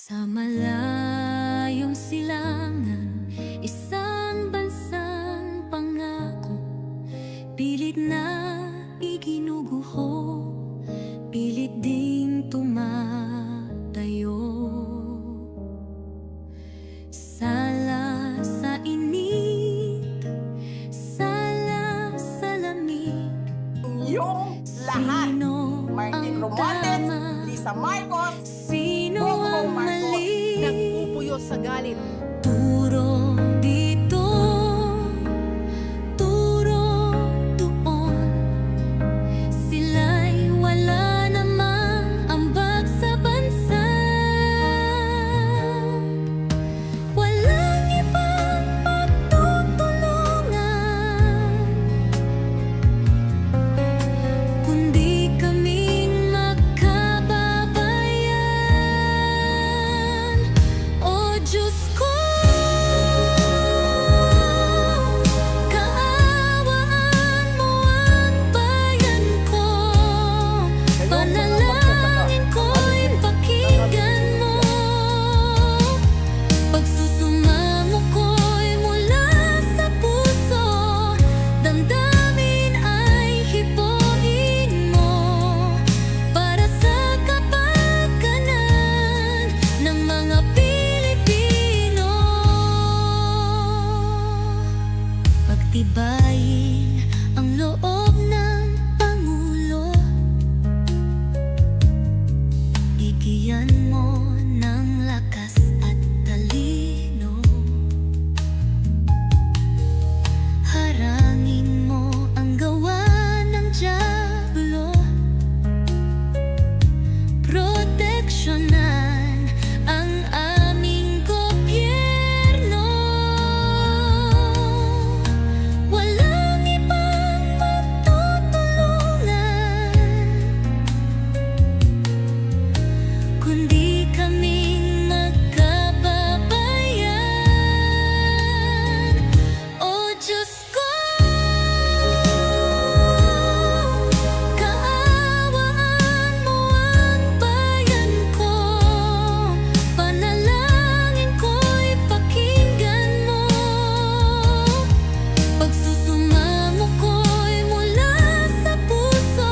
Sa malayong silangan, isang bansang pangako, pilit na iginuguho, pilit ding tumatayo. Sala sa init, sala sa lamig, yung lahat. Martin Romualdez, Lisa Marcos, sino ang mali? Nagpupuyo sa galit. Turo dito, turo doon. Sila'y wala namang ambag sa bansa. Walang ibang pagtutulungan kundi kaming magkababayan. O Diyos ko, kaawaan mo ang bayan ko. Panalangin ko'y pakinggan mo. Pagsusumamo ko'y mula sa puso, damdamin ay hipuin mo para sa kapakanan ng mga Pilipino. Pagtibayin ang loob ng Pangulo, bigyan mo ng lakas at talino. Harangin mo ang gawa ng dyablo, proteksyonan ang aming gobyerno. Walang ibang magtutulungan kundi kaming magkababayan. O Diyos ko, kaawaan mo ang bayan ko. Panalangin ko'y pakinggan mo. Pagsusumamo ko'y mula sa puso,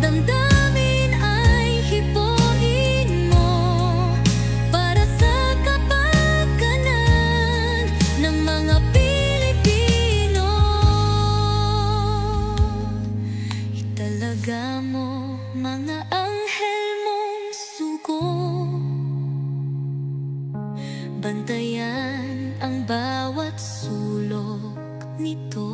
damdamin ay hipuin mo para sa kapakanan ng mga Pilipino. Italaga mo mga anghel mong sugo, bantayan ang bawat sulok nito.